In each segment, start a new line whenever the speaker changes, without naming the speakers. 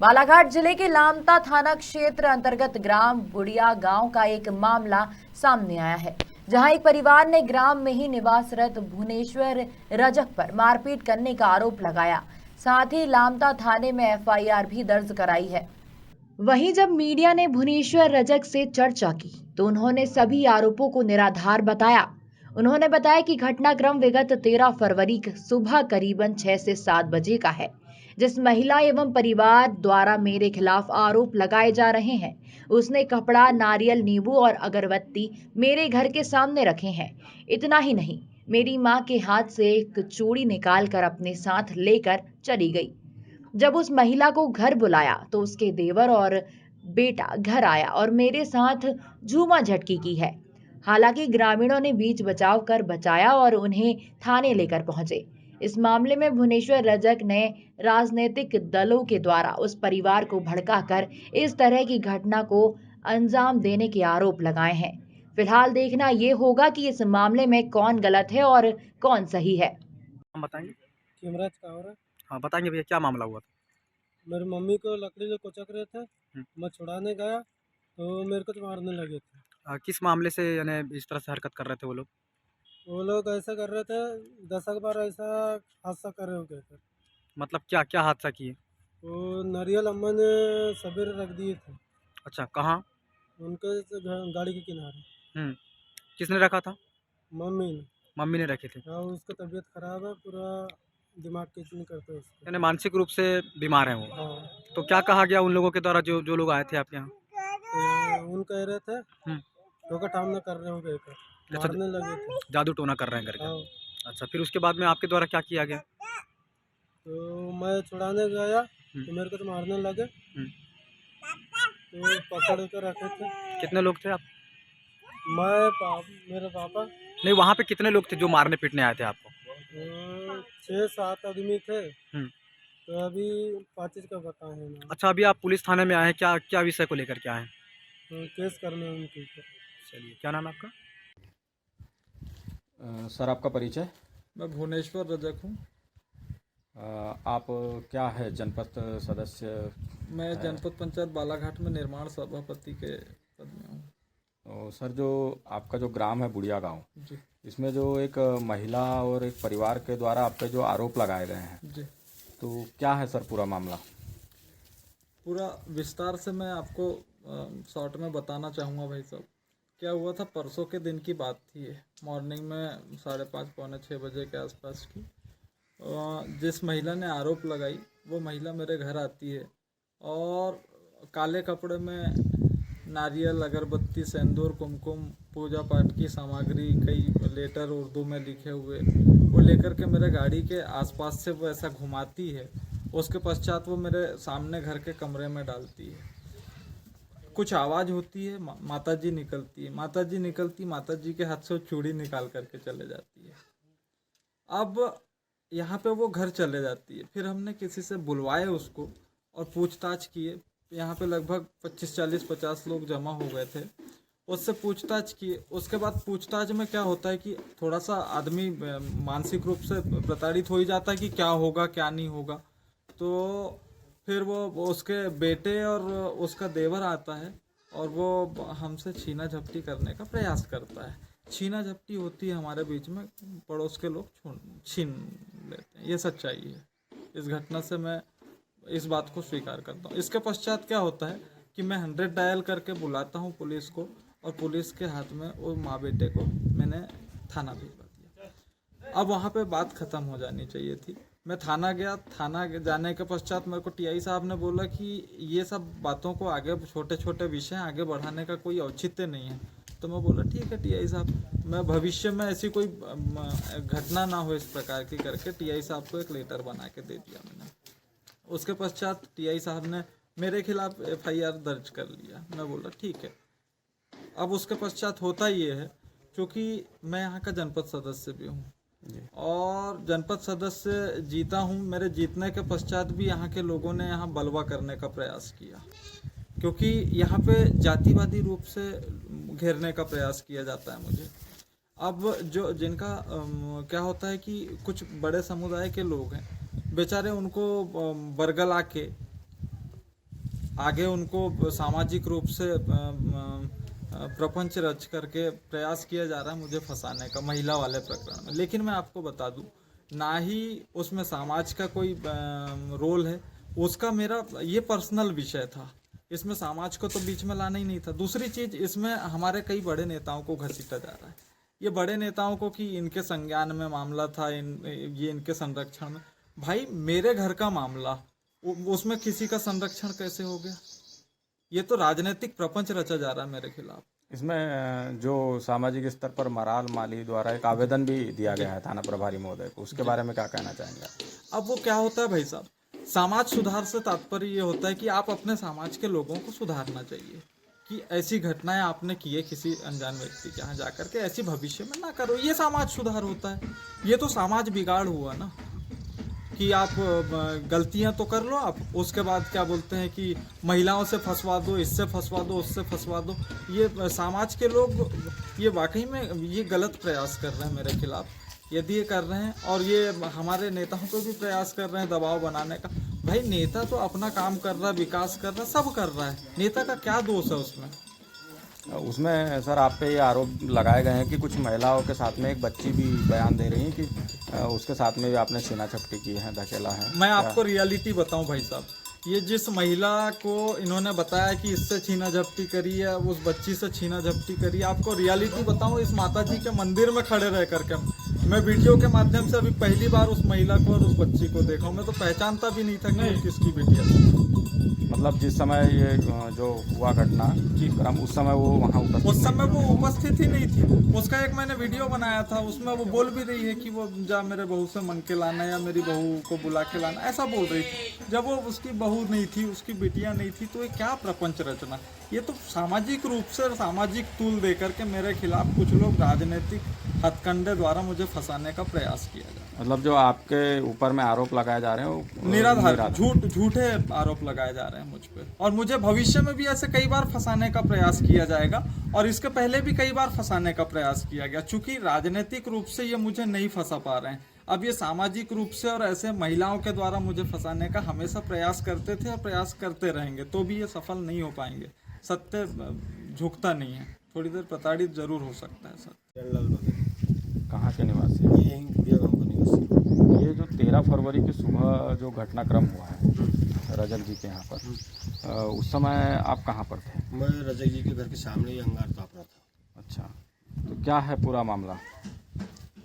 बालाघाट जिले के लामता थाना क्षेत्र अंतर्गत ग्राम बुढ़िया गांव का एक मामला सामने आया है, जहां एक परिवार ने ग्राम में ही निवासरत भुवनेश्वर रजक पर मारपीट करने का आरोप लगाया। साथ ही लामता थाने में एफआईआर भी दर्ज कराई है। वहीं जब मीडिया ने भुवनेश्वर रजक से चर्चा की तो उन्होंने सभी आरोपों को निराधार बताया। उन्होंने बताया कि घटनाक्रम विगत 13 फरवरी सुबह करीबन 6 से 7 बजे का है, जिस महिला एवं परिवार द्वारा मेरे खिलाफ आरोप लगाए जा रहे हैं, उसने कपड़ा, नारियल, नींबू और अगरबत्ती मेरे घर के सामने रखे हैं। इतना ही नहीं, मेरी मां के हाथ से एक चूड़ी निकाल कर अपने साथ लेकर चली गई। जब उस महिला को घर बुलाया तो उसके देवर और बेटा घर आया और मेरे साथ झूमा झटकी की है। हालांकि ग्रामीणों ने बीच बचाव कर बचाया और उन्हें थाने लेकर पहुंचे। इस मामले में भुवनेश्वर रजक ने राजनीतिक दलों के द्वारा उस परिवार को भड़काकर इस तरह की घटना को अंजाम देने के आरोप लगाए हैं। फिलहाल देखना ये होगा कि इस मामले में कौन गलत है और कौन सही है।
हम बताएंगे।
कैमराज कावरा।
हाँ बताएंगे भैया, क्या मामला हुआ था?
मेरी मम्मी को लकड़ी से कोचक रहे थे,
हम्म।
मैं छुड़ाने गया तो मेरे को तो मारने लगे थे।
किस मामले से यानी इस तरह से हरकत कर रहे थे वो लोग?
वो लोग ऐसा कर रहे थे, 10 बार ऐसा हादसा कर रहे हो गए थे।
मतलब क्या क्या हादसा किए?
वो नारियल अम्मा ने सवेरे रख दिए थे
अच्छा, कहाँ?
उनके गाड़ी के किनारे।
किसने रखा था?
मम्मी ने।
मम्मी ने रखे थे।
हाँ, उसका तबीयत खराब है, पूरा दिमाग किच नहीं करते उसको।
यानी मानसिक रूप से बीमार है वो।
हाँ,
तो क्या कहा गया उन लोगों के द्वारा जो जो लोग आए थे आपके यहाँ?
तो उन कह रहे थे
हम्म।
ठोकर ठामना कर रहे हो गए थे,
अच्छा,
मारने लगे थे।
जादू टोना कर रहे हैं करके।
हाँ,
अच्छा, फिर उसके बाद में आपके द्वारा क्या किया गया?
तो मैं छुड़ाने गया
हम्म।
तो मेरे को तो मारने लगे।
हम्म।
तो पकड़ कर रखे थे।
कितने लोग थे आप?
मेरे पापा।
नहीं, वहाँ पे कितने लोग थे जो मारने पीटने आए थे आपको?
6-7 आदमी थे।
हम्म।
तो अभी 25 का बताए हैं ना।
अच्छा, अभी आप पुलिस थाने में आए हैं, क्या क्या विषय को लेकर के आए हैं?
तो केस करने हैं उनके ऊपर।
चलिए, क्या नाम है आपका?
सर, आपका परिचय?
मैं भुवनेश्वर रजक हूँ।
आप क्या है, जनपद सदस्य?
मैं जनपद पंचायत बालाघाट में निर्माण सभापति के पद में हूँ।
तो सर, जो आपका जो ग्राम है बुढ़िया गांव,
जी
इसमें जो एक महिला और एक परिवार के द्वारा आप पे जो आरोप लगाए गए हैं,
जी,
तो क्या है सर पूरा मामला?
पूरा विस्तार से मैं आपको शॉर्ट में बताना चाहूँगा भाई साहब। क्या हुआ था, परसों के दिन की बात थी ये, मॉर्निंग में 5:30 पौने 6 बजे के आसपास की। जिस महिला ने आरोप लगाई वो महिला मेरे घर आती है और काले कपड़े में नारियल, अगरबत्ती, सिंदूर, कुमकुम, पूजा पाठ की सामग्री, कई लेटर उर्दू में लिखे हुए वो लेकर के मेरे गाड़ी के आसपास से वो ऐसा घुमाती है। उसके पश्चात वो मेरे सामने घर के कमरे में डालती है। कुछ आवाज़ होती है, माताजी निकलती है, माताजी के हाथ से वो चूड़ी निकाल करके चले जाती है। अब यहाँ पे वो घर चले जाती है। फिर हमने किसी से बुलवाए उसको और पूछताछ किए। यहाँ पे लगभग 25, 40, 50 लोग जमा हो गए थे। उससे पूछताछ किए। उसके बाद पूछताछ में क्या होता है कि थोड़ा सा आदमी मानसिक रूप से प्रताड़ित हो ही जाता है कि क्या होगा क्या नहीं होगा। तो फिर वो उसके बेटे और उसका देवर आता है और वो हमसे छीना झपटी करने का प्रयास करता है। छीना झपटी होती है हमारे बीच में, पड़ोस के लोग छीन लेते हैं, ये सच्चाई है। इस घटना से मैं इस बात को स्वीकार करता हूँ। इसके पश्चात क्या होता है कि मैं 100 डायल करके बुलाता हूँ पुलिस को और पुलिस के हाथ में वो माँ बेटे को मैंने थाना भिजवा दिया। अब वहाँ पे बात ख़त्म हो जानी चाहिए थी। मैं थाना गया। थाना जाने के पश्चात मेरे को टीआई साहब ने बोला कि ये सब बातों को आगे, छोटे छोटे विषय आगे बढ़ाने का कोई औचित्य नहीं है। तो मैं बोला ठीक है टीआई साहब, मैं भविष्य में ऐसी कोई घटना ना हो इस प्रकार की करके टीआई साहब को एक लेटर बना के दे दिया मैंने। उसके पश्चात टीआई साहब ने मेरे खिलाफ एफआईआर दर्ज कर लिया। मैं बोला ठीक है। अब उसके पश्चात होता ये है, क्योंकि मैं यहाँ का जनपद सदस्य भी हूँ और जनपद सदस्य जीता हूँ। मेरे जीतने के पश्चात भी यहाँ के लोगों ने यहाँ बलवा करने का प्रयास किया, क्योंकि यहाँ पे जातिवादी रूप से घेरने का प्रयास किया जाता है मुझे। अब जो जिनका क्या होता है कि कुछ बड़े समुदाय के लोग हैं बेचारे, उनको बरगला के आगे उनको सामाजिक रूप से प्रपंच रच करके प्रयास किया जा रहा है मुझे फंसाने का महिला वाले प्रकरण में। लेकिन मैं आपको बता दूं, ना ही उसमें समाज का कोई रोल है, उसका मेरा ये पर्सनल विषय था, इसमें समाज को तो बीच में लाना ही नहीं था। दूसरी चीज, इसमें हमारे कई बड़े नेताओं को घसीटा जा रहा है। ये बड़े नेताओं को कि इनके संज्ञान में मामला था, ये इनके संरक्षण में। भाई मेरे घर का मामला, उसमें किसी का संरक्षण कैसे हो गया? ये तो राजनीतिक प्रपंच रचा जा रहा है मेरे खिलाफ।
इसमें जो सामाजिक स्तर पर मराल माली द्वारा एक आवेदन भी दिया गया है थाना प्रभारी महोदय को, उसके बारे में क्या कहना चाहेंगे?
अब वो क्या होता है भाई साहब, समाज सुधार से तात्पर्य ये होता है कि आप अपने समाज के लोगों को सुधारना चाहिए कि ऐसी घटनाएं आपने की है किसी अनजान व्यक्ति के यहाँ जाकर के, ऐसी भविष्य में ना करो। ये समाज सुधार होता है। ये तो समाज बिगाड़ हुआ ना, कि आप गलतियां तो कर लो आप, उसके बाद क्या बोलते हैं कि महिलाओं से फंसवा दो, इससे फंसवा दो, उससे फंसवा दो। ये समाज के लोग ये वाकई में ये गलत प्रयास कर रहे हैं मेरे खिलाफ। यदि ये कर रहे हैं और ये हमारे नेताओं को भी प्रयास कर रहे हैं दबाव बनाने का। भाई नेता तो अपना काम कर रहा है, विकास कर रहा है, सब कर रहा है, नेता का क्या दोष है उसमें?
उसमें सर आप पे ये आरोप लगाए गए हैं कि कुछ महिलाओं के साथ में एक बच्ची भी बयान दे रही है कि उसके साथ में भी आपने छीना झपटी की है, धकेला है।
मैं आपको रियलिटी बताऊं भाई साहब, ये जिस महिला को इन्होंने बताया कि इससे छीना झपटी करी है, उस बच्ची से छीना झपटी करी है, आपको रियलिटी बताऊं, इस माता जी के मंदिर में खड़े रह करके मैं वीडियो के माध्यम से अभी पहली बार उस महिला को और उस बच्ची को देखा हूं। मैं तो पहचानता भी नहीं था कि किसकी बेटिया थी।
मतलब जिस समय ये जो हुआ घटना क्रम, उस समय वो वहाँ उपस्थित?
उस समय वो उपस्थित ही नहीं थी। उसका एक मैंने वीडियो बनाया था, उसमें वो बोल भी रही है कि वो जा मेरे बहू से मन के लाना या मेरी बहू को बुला के लाना, ऐसा बोल रही थी। जब वो उसकी बहू नहीं थी, उसकी बेटियां नहीं थी, तो ये क्या प्रपंच रचना? ये तो सामाजिक रूप से सामाजिक तूल दे करके मेरे खिलाफ कुछ लोग राजनीतिक हथकंडे द्वारा मुझे फंसाने का प्रयास किया जा रहा है।
मतलब जो आपके ऊपर में आरोप लगाए जा रहे हैं वो
निराधार झूठे आरोप लगाए जा रहे हैं मुझ पे, और मुझे भविष्य में भी ऐसे कई बार फंसाने का प्रयास किया जाएगा, और इसके पहले भी कई बार फंसाने का प्रयास किया गया। चूंकि राजनीतिक रूप से ये मुझे नहीं फंसा पा रहे हैं, अब ये सामाजिक रूप से और ऐसे महिलाओं के द्वारा मुझे फंसाने का हमेशा प्रयास करते थे और प्रयास करते रहेंगे, तो भी ये सफल नहीं हो पाएंगे। सत्य झुकता नहीं है, थोड़ी देर प्रताड़ित जरूर हो सकता है सर।
कहाँ के निवासी?
यहीं बुढ़िया गाँव का निवासी।
ये जो 13 फरवरी की सुबह जो घटनाक्रम हुआ है रजक जी के यहाँ पर, उस समय आप कहाँ पर थे?
मैं रजक जी के घर के सामने ही अंगार ताप रहा था।
अच्छा, तो क्या है पूरा मामला?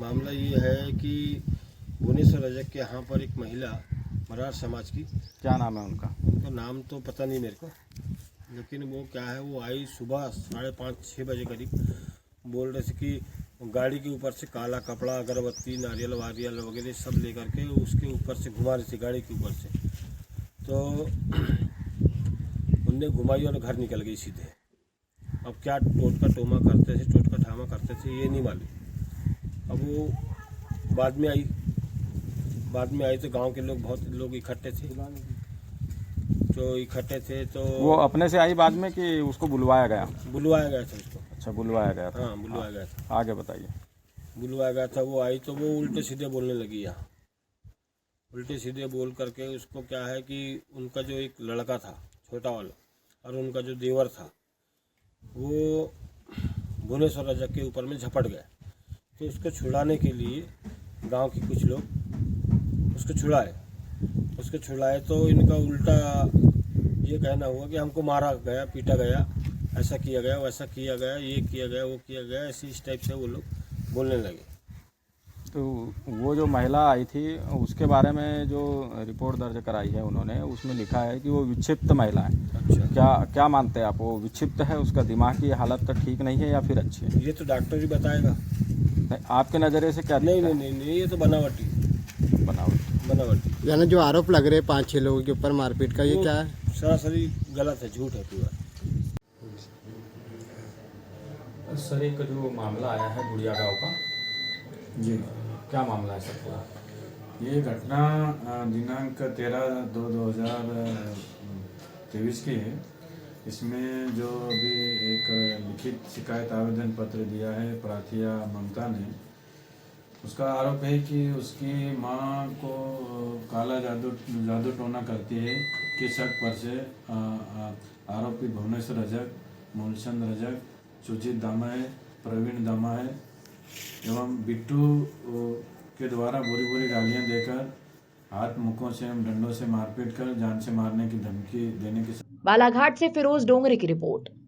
मामला ये है कि भुवनेश्वर रजक के यहाँ पर एक महिला मरार समाज की,
क्या नाम है उनका?
उनका नाम तो पता नहीं मेरे को, लेकिन वो क्या है, वो आई सुबह 5:30-6 बजे करीब, बोल रहे थे कि गाड़ी के ऊपर से काला कपड़ा, अगरबत्ती, नारियल वारियल वगैरह सब लेकर के उसके ऊपर से घुमा रही थी, गाड़ी के ऊपर से। तो उनने घुमाई और घर निकल गई सीधे। अब क्या टोटका टोमा करते थे, टोटका ठामा करते थे, ये नहीं मालूम। अब वो बाद में आई तो गांव के लोग, बहुत लोग इकट्ठे थे, तो
वो अपने से आई बाद में कि उसको बुलवाया गया?
बुलवाया गया था उसको।
अच्छा, बुलवाया गया था।
हाँ, बुलवाया गया था।
आगे बताइए।
बुलवाया गया था, वो आई तो वो उल्टे सीधे बोलने लगी। यहाँ उल्टे सीधे बोल करके उसको क्या है कि उनका जो एक लड़का था छोटा वाला, और उनका जो देवर था, वो भुवनेश्वर रजक के ऊपर में झपट गए। तो उसको छुड़ाने के लिए गांव के कुछ लोग उसको छुड़ाए तो इनका उल्टा ये कहना हुआ कि हमको मारा गया, पीटा गया, ऐसा किया गया, वैसा किया गया, ये किया गया, वो किया गया, ऐसी इस टाइप से वो लोग बोलने लगे।
तो वो जो महिला आई थी उसके बारे में जो रिपोर्ट दर्ज कराई है उन्होंने, उसमें लिखा है कि वो विक्षिप्त महिला है।
अच्छा,
क्या मानते हैं आप? वो विक्षिप्त है, उसका दिमाग की हालत तो ठीक नहीं है या फिर अच्छी है?
ये तो डॉक्टर ही बताएगा।
नहीं, आपके नज़रिए से क्या
नहीं
दिखता
नहीं नहीं नहीं, ये तो बनावटी
बनावट?
यानी जो आरोप लग रहे 5-6 लोगों के ऊपर मारपीट का, ये
वो
क्या है?
सरासरी गलत है, झूठ है पूरा।
सर, एक जो मामला आया है बुढ़िया गांव का,
जी,
क्या मामला है सर पूरा?
ये घटना दिनांक 13/2/2023 की है। इसमें जो अभी एक लिखित शिकायत आवेदन पत्र दिया है प्राथिया ममता ने, उसका आरोप है कि उसकी माँ को काला जादू टोना करती है के शक पर से आरोपी भुवनेश्वर रजक, मूलचंद रजक, सुजीत दामा है, प्रवीण दामा है एवं बिट्टू के द्वारा बुरी बुरी गालियां देकर हाथ मुखों से एवं डंडों से मारपीट कर जान से मारने की धमकी देने की
बालाघाट से फिरोज डोंगरे की रिपोर्ट।